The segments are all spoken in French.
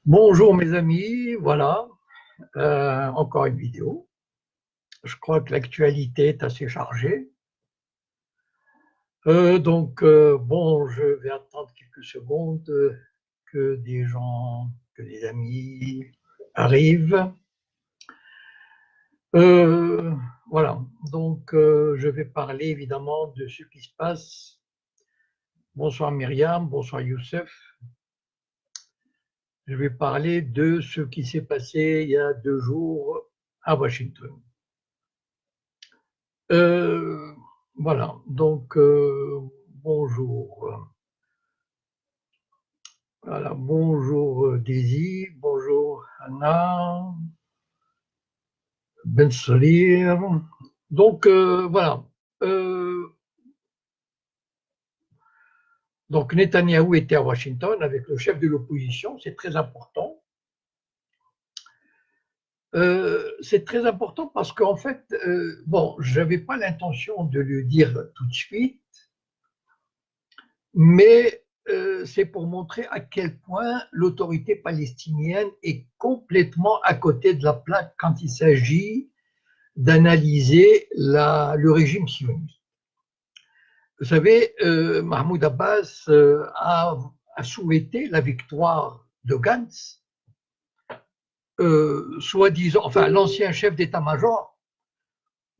Bonjour mes amis, voilà, encore une vidéo. Je crois que l'actualité est assez chargée. Bon, je vais attendre quelques secondes que des gens, que des amis arrivent. Euh, voilà, je vais parler évidemment de ce qui se passe. Bonsoir Myriam, bonsoir Youssef. Je vais parler de ce qui s'est passé il y a 2 jours à Washington. Euh, voilà, bonjour. Voilà, bonjour Daisy, bonjour Anna, Ben Salir. Voilà. Euh, Netanyahou était à Washington avec le chef de l'opposition, c'est très important. C'est très important parce qu'en fait, bon, je n'avais pas l'intention de le dire tout de suite, mais c'est pour montrer à quel point l'autorité palestinienne est complètement à côté de la plaque quand il s'agit d'analyser le régime sioniste. Vous savez, Mahmoud Abbas a souhaité la victoire de Gantz, soi-disant, enfin l'ancien chef d'état-major,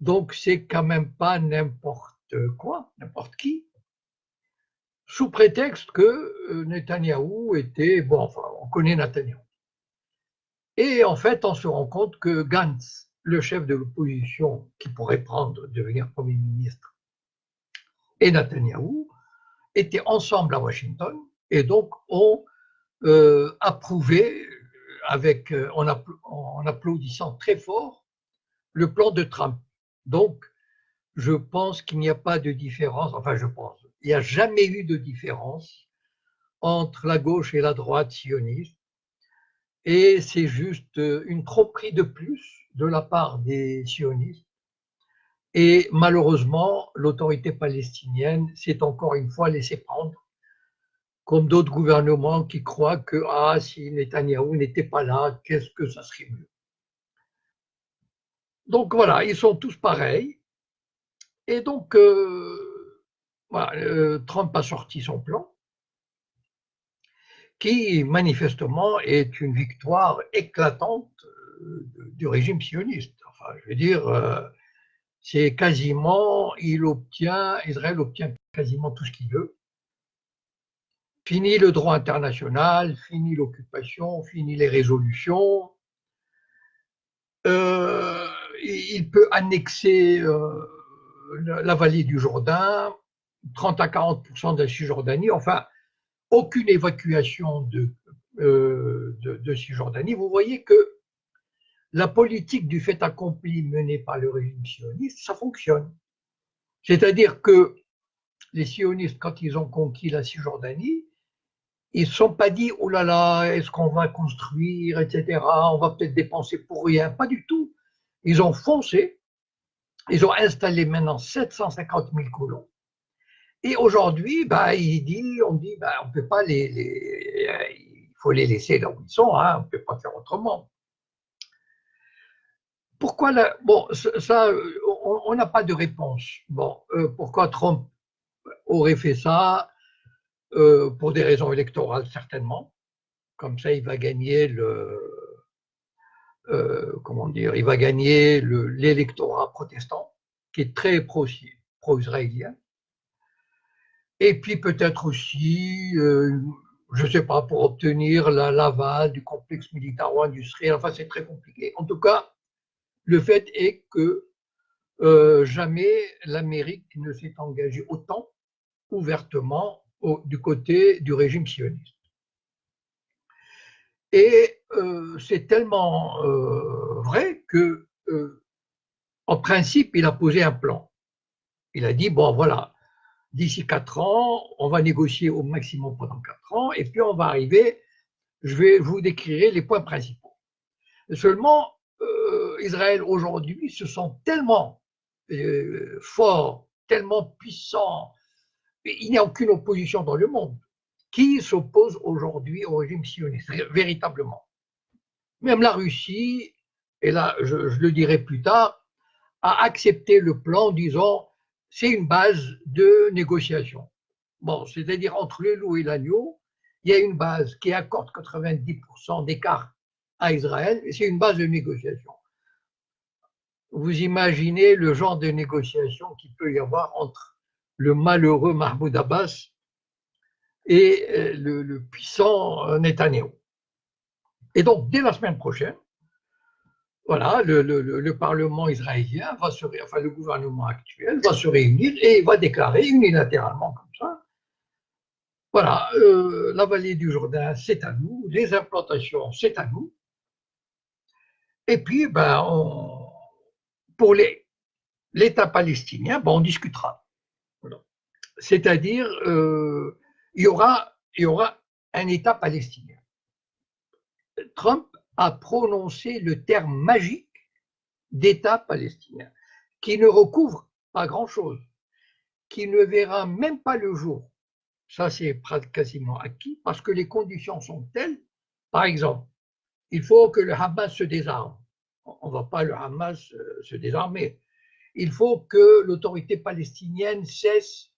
donc c'est quand même pas n'importe quoi, n'importe qui, sous prétexte que Netanyahou était, bon, enfin, on connaît Netanyahou. Et en fait, on se rend compte que Gantz, le chef de l'opposition qui pourrait devenir Premier ministre, et Netanyahou étaient ensemble à Washington et donc ont approuvé en applaudissant très fort le plan de Trump. Donc, je pense qu'il n'y a pas de différence, enfin je pense, il n'y a jamais eu de différence entre la gauche et la droite sioniste, et c'est juste une tromperie de plus de la part des sionistes. Et malheureusement, l'autorité palestinienne s'est encore une fois laissée prendre, comme d'autres gouvernements qui croient que si Netanyahou n'était pas là, qu'est-ce que ça serait mieux. Donc voilà, ils sont tous pareils. Et donc, voilà, Trump a sorti son plan, qui manifestement est une victoire éclatante du régime sioniste. Enfin, je veux dire, c'est quasiment, Israël obtient quasiment tout ce qu'il veut. Fini le droit international, fini l'occupation, fini les résolutions. Euh, il peut annexer la vallée du Jourdain, 30 à 40% de la Cisjordanie, enfin, aucune évacuation de Cisjordanie. Vous voyez que la politique du fait accompli menée par le régime sioniste, ça fonctionne. C'est-à-dire que les sionistes, quand ils ont conquis la Cisjordanie, ils ne se sont pas dit, oh là là, est-ce qu'on va construire, etc., on va peut-être dépenser pour rien. Pas du tout. Ils ont foncé, ils ont installé maintenant 750 000 colons. Et aujourd'hui, on dit, on ne peut pas il faut les laisser là où ils sont, hein, on ne peut pas faire autrement. Pourquoi bon, ça, on n'a pas de réponse. Bon, pourquoi Trump aurait fait ça? Pour des raisons électorales certainement. Comme ça, il va gagner comment dire, il va gagner l'électorat protestant, qui est très pro-israélien. Et puis peut-être aussi, je ne sais pas, pour obtenir l'aval du complexe militaro-industriel. Enfin, c'est très compliqué. En tout cas, le fait est que jamais l'Amérique ne s'est engagée autant ouvertement du côté du régime sioniste. Et c'est tellement vrai que, en principe, il a posé un plan. Il a dit, bon, voilà, d'ici 4 ans, on va négocier au maximum pendant 4 ans, et puis on va arriver, je vais vous décrire les points principaux. Seulement, Israël aujourd'hui se sent tellement fort, tellement puissant, il n'y a aucune opposition dans le monde qui s'oppose aujourd'hui au régime sioniste, véritablement. Même la Russie, et là je le dirai plus tard, a accepté le plan en disant c'est une base de négociation. Bon, c'est-à-dire entre le loup et l'agneau, il y a une base qui accorde 90% d'écart à Israël, et c'est une base de négociation. Vous imaginez le genre de négociation qu'il peut y avoir entre le malheureux Mahmoud Abbas et le puissant Netanyahou. Et donc, dès la semaine prochaine, voilà, le Parlement israélien va se, enfin le gouvernement actuel va se réunir et va déclarer unilatéralement comme ça, voilà, la vallée du Jourdain, c'est à nous, les implantations, c'est à nous. Et puis, ben, pour l'État palestinien, ben, on discutera. Voilà. C'est-à-dire, il y aura un État palestinien. Trump a prononcé le terme magique d'État palestinien, qui ne recouvre pas grand-chose, qui ne verra même pas le jour. Ça, c'est quasiment acquis, parce que les conditions sont telles. Par exemple, il faut que le Hamas se désarme. On ne va pas le Hamas se désarmer. Il faut que l'autorité palestinienne cesse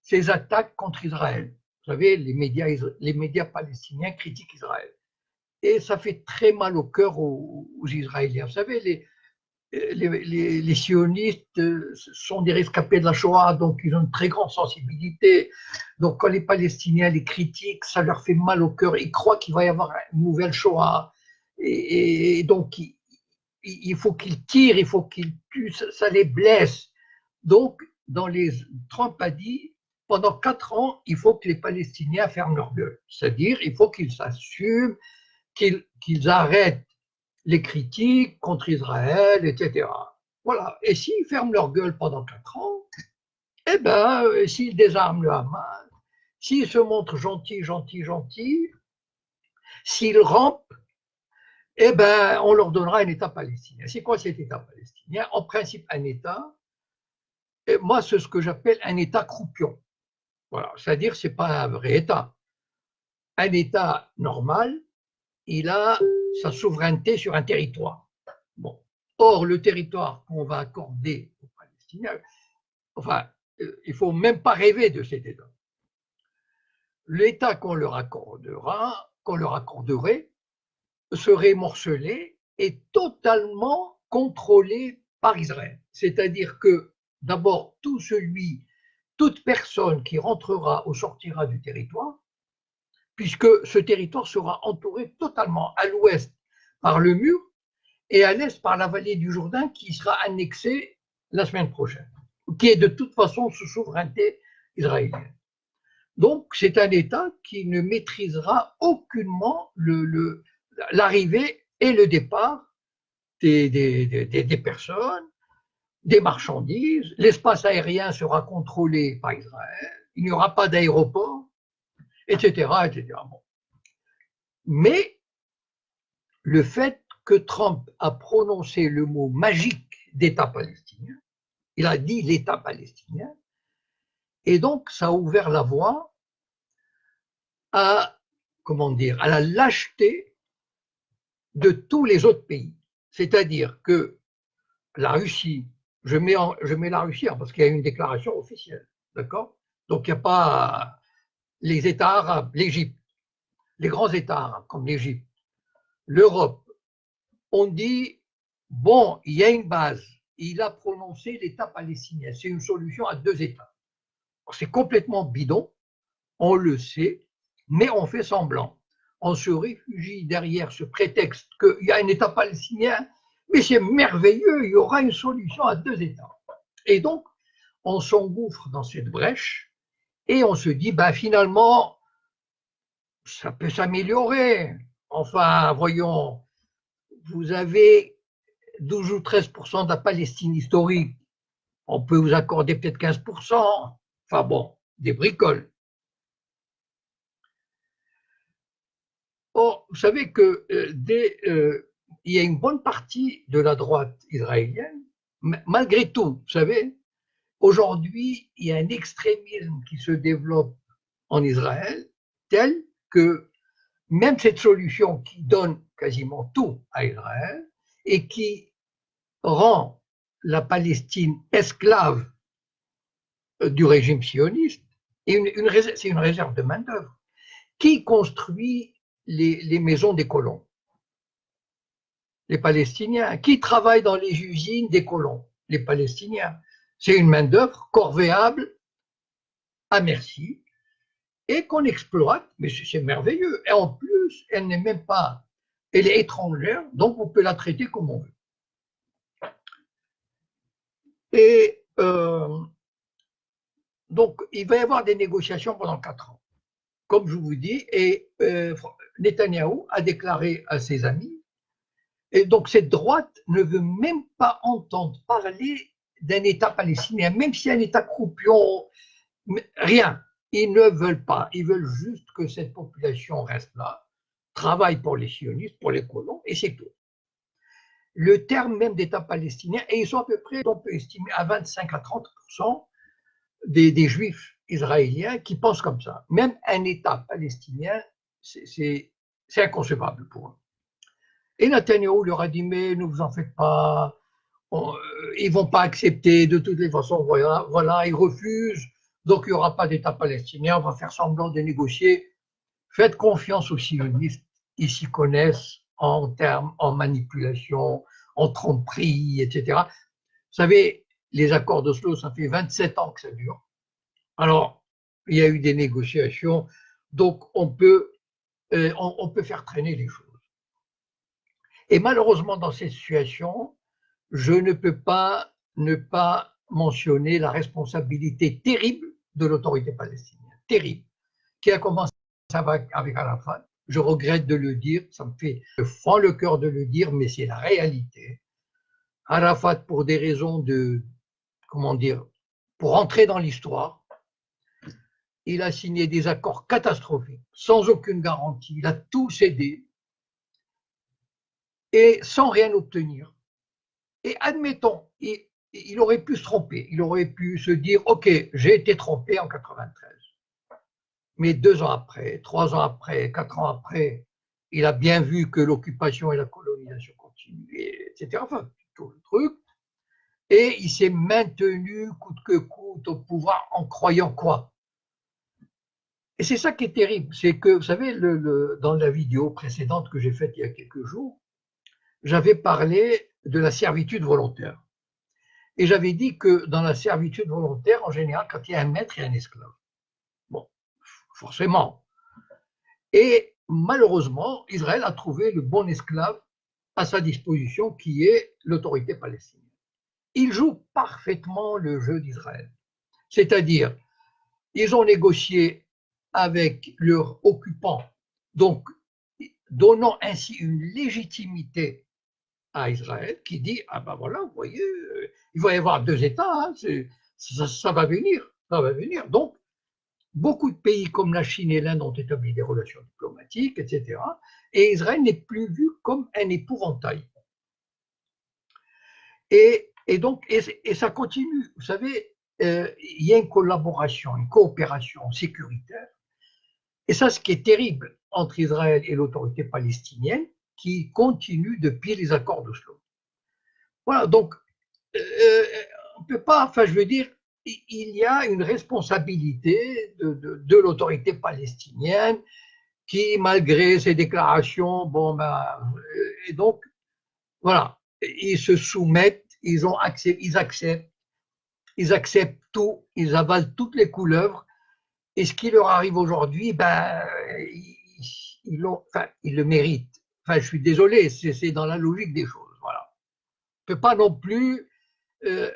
ses attaques contre Israël. Vous savez, les médias palestiniens critiquent Israël. Et ça fait très mal au cœur aux Israéliens. Vous savez, les sionistes sont des rescapés de la Shoah, donc ils ont une très grande sensibilité. Donc quand les Palestiniens les critiquent, ça leur fait mal au cœur. Ils croient qu'il va y avoir une nouvelle Shoah. Et donc il faut qu'ils tirent, il faut qu'ils tuent, ça les blesse. Donc Trump a dit, pendant 4 ans, il faut que les Palestiniens ferment leur gueule. C'est-à-dire, il faut qu'ils s'assument, qu'ils arrêtent les critiques contre Israël, etc. Voilà. Et s'ils ferment leur gueule pendant 4 ans, eh bien, s'ils désarment le Hamas, s'ils se montrent gentils, s'ils rampent, eh bien, on leur donnera un État palestinien. C'est quoi cet État palestinien? En principe, un État, et moi, c'est ce que j'appelle un État croupion. Voilà. C'est-à-dire, ce n'est pas un vrai État. Un État normal, il a sa souveraineté sur un territoire. Bon. Or, le territoire qu'on va accorder aux Palestiniens, enfin, il ne faut même pas rêver de cet État. L'État qu'on leur accorderait, serait morcelé et totalement contrôlé par Israël. C'est-à-dire que, d'abord, toute personne qui rentrera ou sortira du territoire, puisque ce territoire sera entouré totalement à l'ouest par le mur et à l'est par la vallée du Jourdain qui sera annexée la semaine prochaine, qui est de toute façon sous souveraineté israélienne. Donc, c'est un État qui ne maîtrisera aucunement l'arrivée et le départ des personnes, des marchandises. L'espace aérien sera contrôlé par Israël. Il n'y aura pas d'aéroport, etc., etc. Bon. Mais le fait que Trump a prononcé le mot magique d'État palestinien, il a dit l'État palestinien, et donc ça a ouvert la voie à, à la lâcheté de tous les autres pays. C'est-à-dire que la Russie, je mets la Russie parce qu'il y a une déclaration officielle, d'accord? Donc il n'y a pas les États arabes, l'Égypte, les grands États arabes comme l'Égypte, l'Europe, on dit, bon, il y a une base, il a prononcé l'État palestinien, c'est une solution à 2 États. C'est complètement bidon, on le sait, mais on fait semblant. On se réfugie derrière ce prétexte qu'il y a un État palestinien, mais c'est merveilleux, il y aura une solution à 2 États. Et donc, on s'engouffre dans cette brèche et on se dit, ben finalement, ça peut s'améliorer. Enfin, voyons, vous avez 12 ou 13% de la Palestine historique, on peut vous accorder peut-être 15%. Enfin bon, des bricoles. Or, vous savez que il y a une bonne partie de la droite israélienne, malgré tout, vous savez, aujourd'hui, il y a un extrémisme qui se développe en Israël, telle que même cette solution qui donne quasiment tout à Israël et qui rend la Palestine esclave du régime sioniste, c'est une réserve de main-d'œuvre. Qui construit les maisons des colons? Les Palestiniens. Qui travaille dans les usines des colons? Les Palestiniens. C'est une main-d'œuvre corvéable à merci et qu'on exploite, mais c'est merveilleux. Et en plus, elle n'est même pas, elle est étrangère, donc on peut la traiter comme on veut. Et donc, il va y avoir des négociations pendant 4 ans, comme je vous dis, et Netanyahou a déclaré à ses amis, et donc cette droite ne veut même pas entendre parler d'un État palestinien, même si un État croupion, rien. Ils ne veulent pas, ils veulent juste que cette population reste là, travaille pour les sionistes, pour les colons, et c'est tout. Le terme même d'État palestinien, et ils sont à peu près, on peut estimer, à 25 à 30% des juifs israéliens qui pensent comme ça. Même un État palestinien, c'est inconcevable pour eux. Et Netanyahou leur a dit, mais ne vous en faites pas, ils ne vont pas accepter de toutes les façons, voilà, ils refusent, donc il n'y aura pas d'État palestinien, on va faire semblant de négocier. Faites confiance aux sionistes, ils s'y connaissent en termes, en manipulation, en tromperie, etc. Vous savez, les accords d'Oslo, ça fait 27 ans que ça dure. Alors, il y a eu des négociations, donc on peut faire traîner les choses. Et malheureusement, dans cette situation, je ne peux pas ne pas mentionner la responsabilité terrible de l'autorité palestinienne, terrible, qui a commencé avec Arafat. Je regrette de le dire, ça me fait fend le cœur de le dire, mais c'est la réalité. Arafat, pour des raisons de, comment dire, pour entrer dans l'histoire, il a signé des accords catastrophiques, sans aucune garantie, il a tout cédé, et sans rien obtenir. Et admettons, il aurait pu se tromper, il aurait pu se dire, ok, j'ai été trompé en 93. Mais 2 ans après, 3 ans après, 4 ans après, il a bien vu que l'occupation et la colonisation continuaient, etc. Enfin, tout le truc. Et il s'est maintenu coûte que coûte au pouvoir en croyant quoi? Et c'est ça qui est terrible, c'est que, vous savez, dans la vidéo précédente que j'ai faite il y a quelques jours, j'avais parlé de la servitude volontaire. Et j'avais dit que dans la servitude volontaire, en général, quand il y a un maître, il y a un esclave. Bon, forcément. Et malheureusement, Israël a trouvé le bon esclave à sa disposition, qui est l'autorité palestinienne. Ils jouent parfaitement le jeu d'Israël. C'est-à-dire, ils ont négocié avec leurs occupants, donc donnant ainsi une légitimité à Israël qui dit, ah ben voilà, vous voyez, il va y avoir 2 États, hein, ça va venir, ça va venir. Donc, beaucoup de pays comme la Chine et l'Inde ont établi des relations diplomatiques, etc. Et Israël n'est plus vu comme un épouvantail. Et donc, et ça continue. Vous savez, il y a une collaboration, une coopération sécuritaire. Et ça, ce qui est terrible entre Israël et l'autorité palestinienne, qui continue depuis les accords d'Oslo. Voilà, donc, on ne peut pas, enfin, je veux dire, il y a une responsabilité de l'autorité palestinienne qui, malgré ses déclarations, bon, ben, et donc, voilà, ils se soumettent, ils acceptent tout, ils avalent toutes les couleuvres, et ce qui leur arrive aujourd'hui, ben, ils le méritent. Enfin, je suis désolé, c'est dans la logique des choses, voilà. On ne peut pas non plus,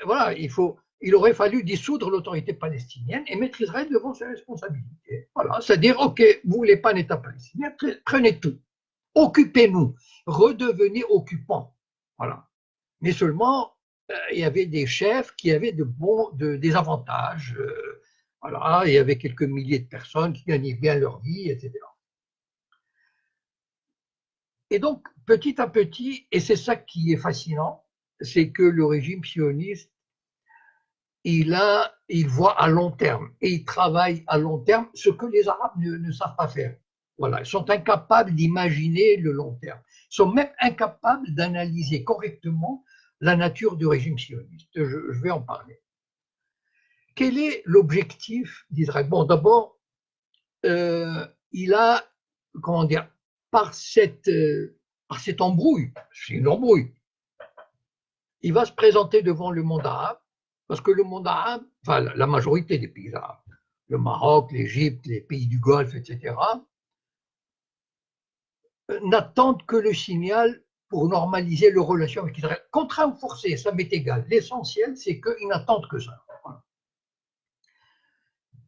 voilà, il aurait fallu dissoudre l'autorité palestinienne et mettre Israël devant ses responsabilités. Voilà, c'est-à-dire, ok, vous voulez pas un État palestinien, prenez tout, occupez-nous, redevenez occupants, voilà. Mais seulement, il y avait des chefs qui avaient des avantages, voilà, il y avait quelques milliers de personnes qui gagnaient bien leur vie, etc. Et donc, petit à petit, et c'est ça qui est fascinant, c'est que le régime sioniste il voit à long terme et il travaille à long terme, ce que les Arabes ne savent pas faire. Voilà, ils sont incapables d'imaginer le long terme. Ils sont même incapables d'analyser correctement la nature du régime sioniste. Je vais en parler. Quel est l'objectif d'Israël? Bon, d'abord, il a, comment dire, par cette embrouille, c'est une embrouille, il va se présenter devant le monde arabe, parce que le monde arabe, enfin la majorité des pays arabes, le Maroc, l'Égypte, les pays du Golfe, etc., n'attendent que le signal pour normaliser leurs relations avec Israël. Contraint ou forcé, ça m'est égal. L'essentiel, c'est qu'ils n'attendent que ça. Voilà.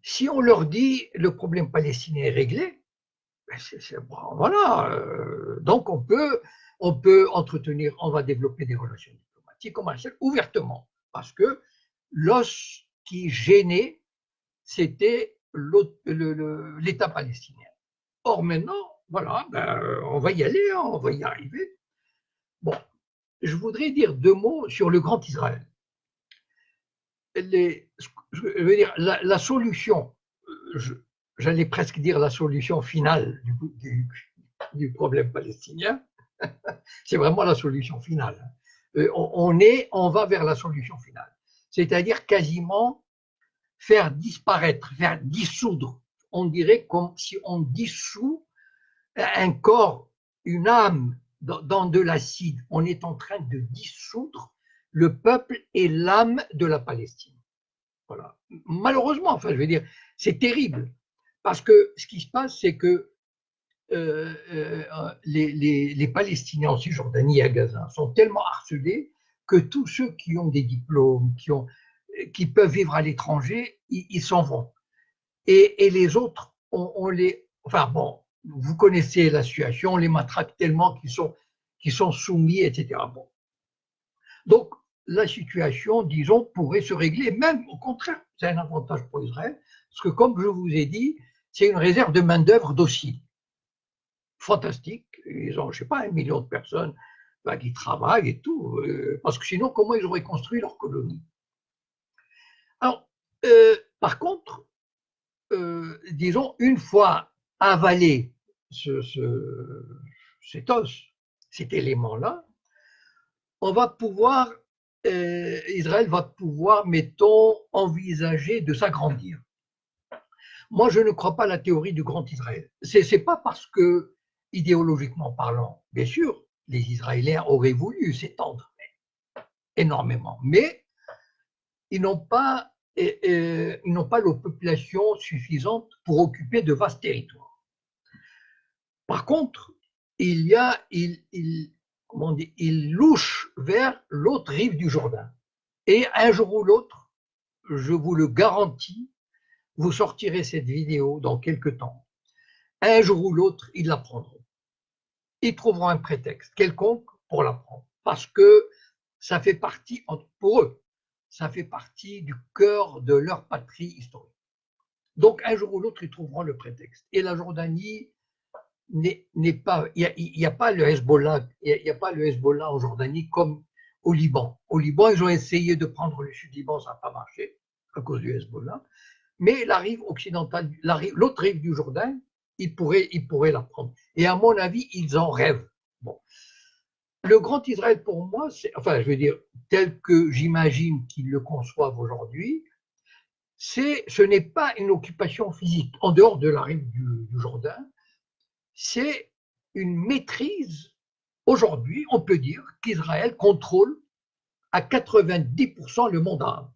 Si on leur dit le problème palestinien est réglé, bon, voilà. Donc on peut entretenir, on va développer des relations diplomatiques, commerciales ouvertement, parce que l'os qui gênait, c'était l'État palestinien. Or maintenant, voilà, on va y aller, on va y arriver. Bon, je voudrais dire 2 mots sur le Grand Israël. Je veux dire, la solution, j'allais presque dire la solution finale du problème palestinien, c'est vraiment la solution finale. On va vers la solution finale, c'est-à-dire quasiment faire disparaître, faire dissoudre. On dirait comme si on dissout un corps, une âme dans de l'acide. On est en train de dissoudre le peuple et l'âme de la Palestine. Voilà. Malheureusement, enfin, je veux dire, c'est terrible. Parce que ce qui se passe, c'est que les Palestiniens en Cisjordanie et à Gaza sont tellement harcelés que tous ceux qui ont des diplômes, qui peuvent vivre à l'étranger, ils s'en vont. Et les autres, on les. Enfin bon, vous connaissez la situation, on les matraque tellement qu'ils sont soumis, etc. Bon. Donc, la situation, disons, pourrait se régler, même au contraire, c'est un avantage pour Israël, parce que comme je vous ai dit, c'est une réserve de main-d'œuvre docile. Fantastique. Ils ont, je sais pas, 1 million de personnes qui travaillent et tout, parce que sinon, comment ils auraient construit leur colonie? Alors, par contre, disons, une fois avalé cet os, cet élément-là, on va pouvoir, Israël va pouvoir, mettons, envisager de s'agrandir. Moi, je ne crois pas à la théorie du grand Israël. C'est pas parce que, idéologiquement parlant, bien sûr, les Israéliens auraient voulu s'étendre énormément, mais ils n'ont pas la population suffisante pour occuper de vastes territoires. Par contre, comment dire, il louche vers l'autre rive du Jourdain. Et un jour ou l'autre, je vous le garantis, vous sortirez cette vidéo dans quelques temps. Un jour ou l'autre, ils la prendront. Ils trouveront un prétexte quelconque pour la prendre. Parce que ça fait partie, pour eux, ça fait partie du cœur de leur patrie historique. Donc, un jour ou l'autre, ils trouveront le prétexte. Et la Jordanie n'est pas, il n'y a pas le Hezbollah, il n'y a pas le Hezbollah en Jordanie comme au Liban. Au Liban, ils ont essayé de prendre le Sud-Liban, ça n'a pas marché à cause du Hezbollah. Mais la rive occidentale, l'autre rive du Jourdain, ils pourraient la prendre. Et à mon avis, ils en rêvent. Bon. Le grand Israël, pour moi, enfin, je veux dire, tel que j'imagine qu'ils le conçoivent aujourd'hui, ce n'est pas une occupation physique en dehors de la rive du Jourdain, c'est une maîtrise. Aujourd'hui, on peut dire qu'Israël contrôle à 90% le monde arabe.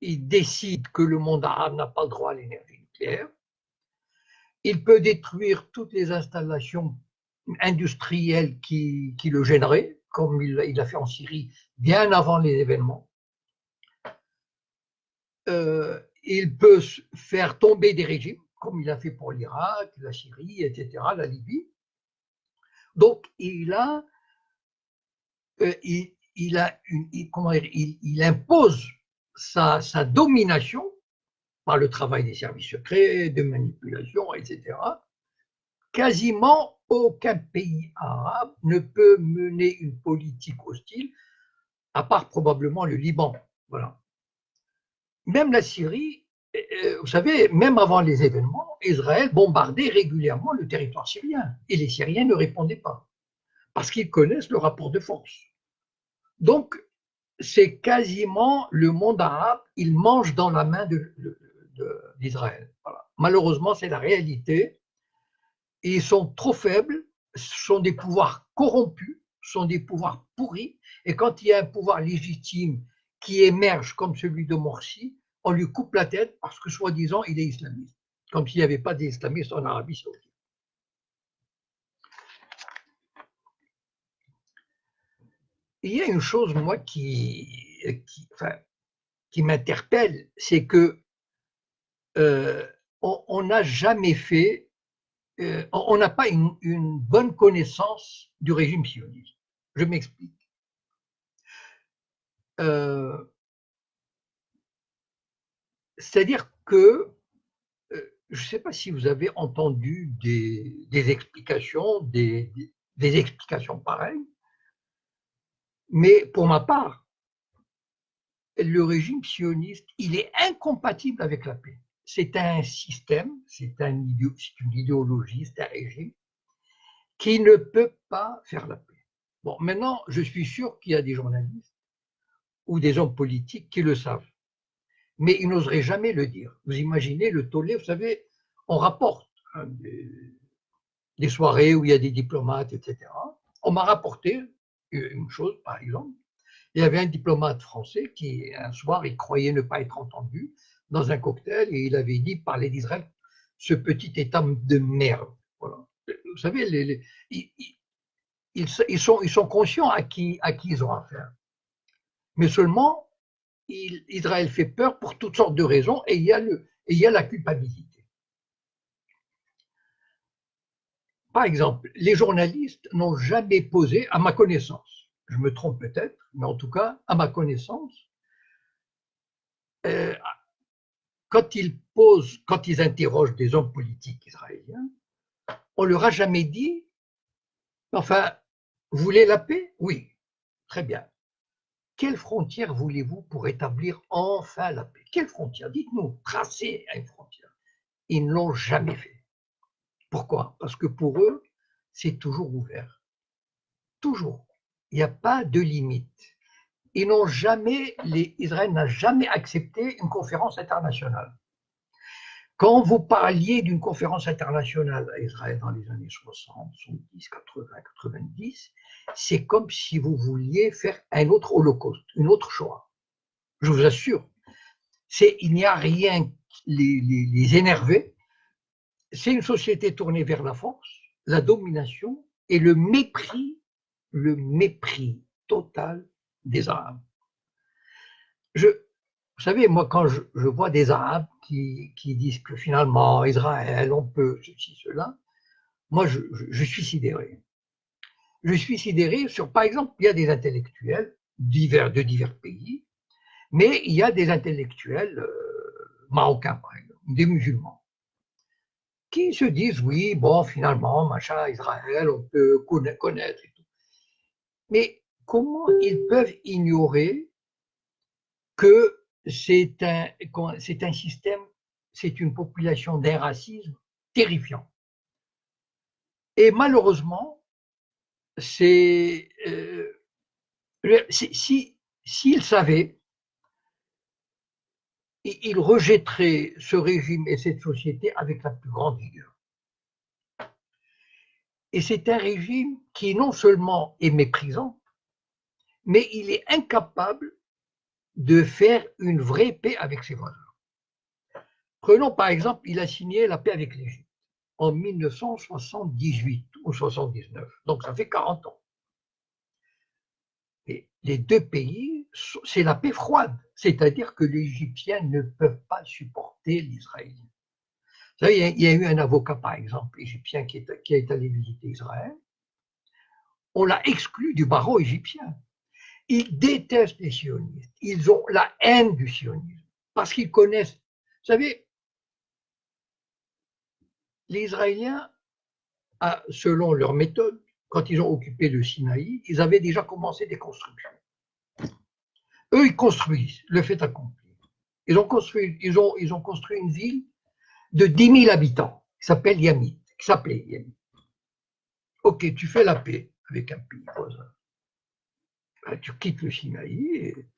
Il décide que le monde arabe n'a pas le droit à l'énergie nucléaire. Il peut détruire toutes les installations industrielles qui le gêneraient, comme il l'a fait en Syrie bien avant les événements. Il peut faire tomber des régimes, comme il a fait pour l'Irak, la Syrie, etc., la Libye. Donc, il impose sa domination par le travail des services secrets, de manipulation, etc. Quasiment aucun pays arabe ne peut mener une politique hostile, à part probablement le Liban. Voilà. Même la Syrie, vous savez, même avant les événements, Israël bombardait régulièrement le territoire syrien et les Syriens ne répondaient pas parce qu'ils connaissent le rapport de force. Donc, c'est quasiment le monde arabe, il mange dans la main d'Israël. Voilà. Malheureusement, c'est la réalité. Et ils sont trop faibles, ce sont des pouvoirs corrompus, ce sont des pouvoirs pourris. Et quand il y a un pouvoir légitime qui émerge comme celui de Morsi, on lui coupe la tête parce que soi-disant il est islamiste, comme s'il n'y avait pas d'islamistes en Arabie Saoudite. Il y a une chose, moi, qui m'interpelle, c'est que on n'a jamais fait, on n'a pas une bonne connaissance du régime sioniste. Je m'explique. C'est-à-dire que je ne sais pas si vous avez entendu des explications, des explications pareilles, mais pour ma part, le régime sioniste, il est incompatible avec la paix. C'est un système, c'est une idéologie, c'est un régime qui ne peut pas faire la paix. Bon, maintenant, je suis sûr qu'il y a des journalistes ou des hommes politiques qui le savent, mais ils n'oseraient jamais le dire. Vous imaginez le tollé, vous savez, on rapporte hein, des soirées où il y a des diplomates, etc. On m'a rapporté une chose, par exemple, il y avait un diplomate français qui, un soir, il croyait ne pas être entendu dans un cocktail et il avait dit, parler d'Israël, ce petit État de merde. Voilà. Vous savez, ils sont conscients à qui ils ont affaire. Mais seulement, Israël fait peur pour toutes sortes de raisons et il y a la culpabilité. Par exemple, les journalistes n'ont jamais posé, à ma connaissance, je me trompe peut-être, mais en tout cas, à ma connaissance, euh, quand ils interrogent des hommes politiques israéliens, on leur a jamais dit, enfin, vous voulez la paix? Oui, très bien. Quelle frontière voulez-vous pour établir enfin la paix? Quelle frontière? Dites-nous, tracez une frontière. Ils ne l'ont jamais fait. Pourquoi? Parce que pour eux, c'est toujours ouvert. Toujours. Il n'y a pas de limite. Israël n'a jamais accepté une conférence internationale. Quand vous parliez d'une conférence internationale à Israël dans les années 60, 70, 80, 90, c'est comme si vous vouliez faire un autre holocauste, une autre Shoah. Je vous assure, il n'y a rien les énerver. C'est une société tournée vers la force, la domination et le mépris total des Arabes. Vous savez, moi, quand je vois des Arabes qui disent que finalement, Israël, on peut, ceci, cela, moi, je suis sidéré. Je suis sidéré sur, par exemple, il y a des intellectuels de divers pays, mais il y a des intellectuels marocains, par exemple, des musulmans, qui se disent, oui, bon, finalement, machin, Israël, on peut connaître et tout. Mais comment ils peuvent ignorer que c'est un système, c'est une population d'un racisme terrifiant. Et malheureusement, s'ils savaient, ils rejetteraient ce régime et cette société avec la plus grande vigueur. Et c'est un régime qui non seulement est méprisant, mais il est incapable de faire une vraie paix avec ses voisins. Prenons par exemple, il a signé la paix avec l'Égypte en 1978 ou 79, donc ça fait 40 ans. Et les deux pays, c'est la paix froide, c'est-à-dire que les Égyptiens ne peuvent pas supporter l'Israélien. Vous savez, il y a eu un avocat, par exemple, égyptien qui est allé visiter Israël. On l'a exclu du barreau égyptien. Ils détestent les sionistes. Ils ont la haine du sionisme parce qu'ils connaissent. Vous savez, les Israéliens, selon leur méthode, quand ils ont occupé le Sinaï, ils avaient déjà commencé des constructions. Eux, ils construisent le fait accompli. Ils ont construit une ville de 10 000 habitants qui s'appelait Yamit. Ok, tu fais la paix avec un pays voisin. Ben, tu quittes le Sinaï et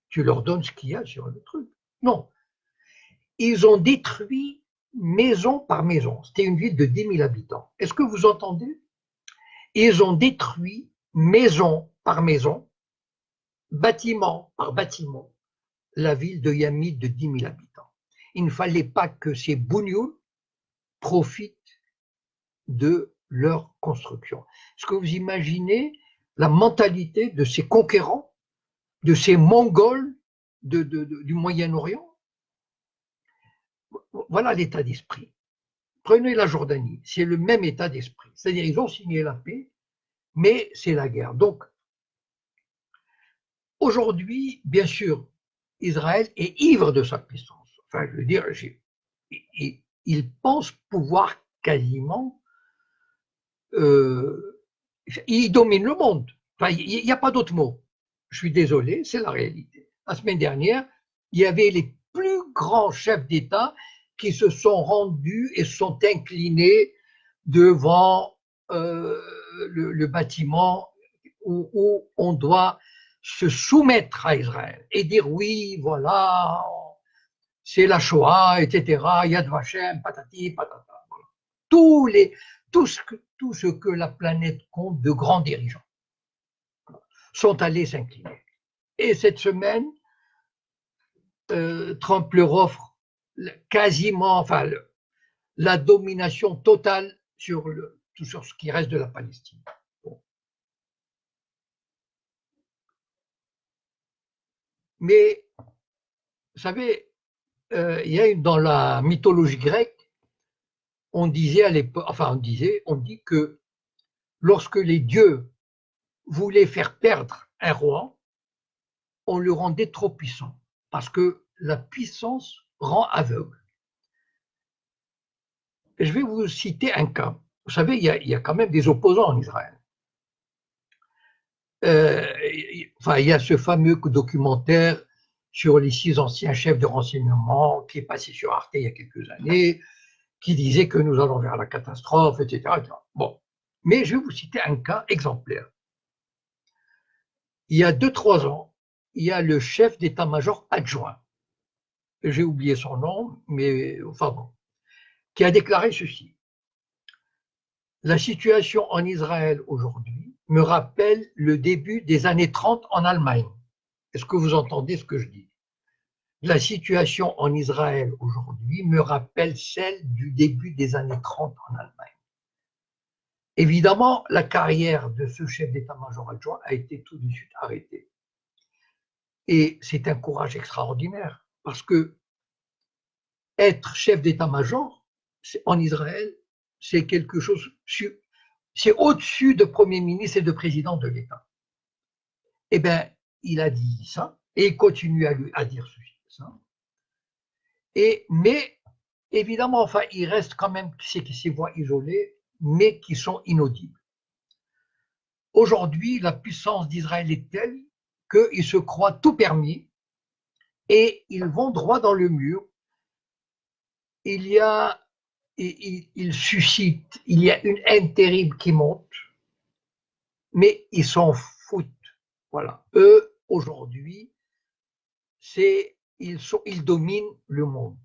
tu leur donnes ce qu'il y a sur le truc. Non. Ils ont détruit maison par maison. C'était une ville de 10 000 habitants. Est-ce que vous entendez? Ils ont détruit maison par maison, bâtiment par bâtiment, la ville de Yamit de 10 000 habitants. Il ne fallait pas que ces bougnoul profitent de leur construction. Est-ce que vous imaginez la mentalité de ces conquérants, de ces Mongols du Moyen-Orient? Voilà l'état d'esprit. Prenez la Jordanie, c'est le même état d'esprit. C'est-à-dire ils ont signé la paix, mais c'est la guerre. Donc, aujourd'hui, bien sûr, Israël est ivre de sa puissance. Enfin, je veux dire, il pense pouvoir quasiment il domine le monde. Enfin, il n'y a pas d'autre mot. Je suis désolé, c'est la réalité. La semaine dernière, il y avait les plus grands chefs d'État qui se sont rendus et sont inclinés devant le bâtiment où on doit se soumettre à Israël et dire oui, voilà, c'est la Shoah, etc., Yad Vashem, patati, patata. Tous les, tout ce que la planète compte de grands dirigeants sont allés s'incliner. Et cette semaine, Trump leur offre quasiment, enfin, la domination totale sur ce qui reste de la Palestine. Bon. Mais, vous savez, il y a dans la mythologie grecque, on disait à l'époque, enfin on dit que lorsque les dieux voulaient faire perdre un roi, on le rendait trop puissant, parce que la puissance rend aveugle. Et je vais vous citer un cas. Vous savez, il y a quand même des opposants en Israël. Enfin, il y a ce fameux documentaire sur les 6 anciens chefs de renseignement qui est passé sur Arte il y a quelques années, qui disait que nous allons vers la catastrophe, etc. Bon, mais je vais vous citer un cas exemplaire. Il y a 2-3 ans, il y a le chef d'état-major adjoint, j'ai oublié son nom, mais enfin bon, qui a déclaré ceci. La situation en Israël aujourd'hui me rappelle le début des années 30 en Allemagne. Est-ce que vous entendez ce que je dis? La situation en Israël aujourd'hui me rappelle celle du début des années 30 en Allemagne. Évidemment, la carrière de ce chef d'état-major adjoint a été tout de suite arrêtée. Et c'est un courage extraordinaire, parce que être chef d'état-major en Israël, c'est quelque chose, c'est au-dessus de Premier ministre et de président de l'État. Eh bien, il a dit ça, et il continue à dire ceci, ça. Mais, évidemment, enfin, il reste quand même ces voix isolées, mais qui sont inaudibles. Aujourd'hui, la puissance d'Israël est telle qu'ils se croient tout permis et ils vont droit dans le mur. Il y a une haine terrible qui monte, mais ils s'en foutent. Voilà. Eux, aujourd'hui, ils dominent le monde.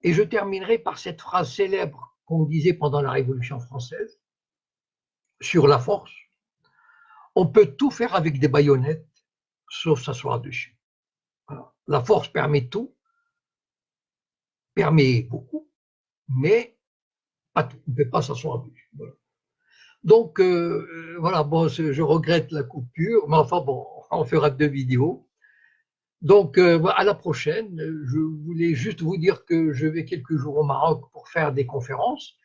Et je terminerai par cette phrase célèbre qu'on disait pendant la Révolution française sur la force. On peut tout faire avec des baïonnettes, sauf s'asseoir dessus. Voilà. La force permet tout, permet beaucoup, mais pas tout. On ne peut pas s'asseoir dessus. Voilà. Donc, voilà, bon, je regrette la coupure, mais enfin bon, on fera 2 vidéos. Donc, à la prochaine. Je voulais juste vous dire que je vais quelques jours au Maroc pour faire des conférences.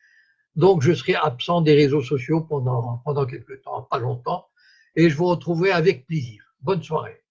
Donc, je serai absent des réseaux sociaux pendant quelques temps, pas longtemps, et je vous retrouverai avec plaisir. Bonne soirée.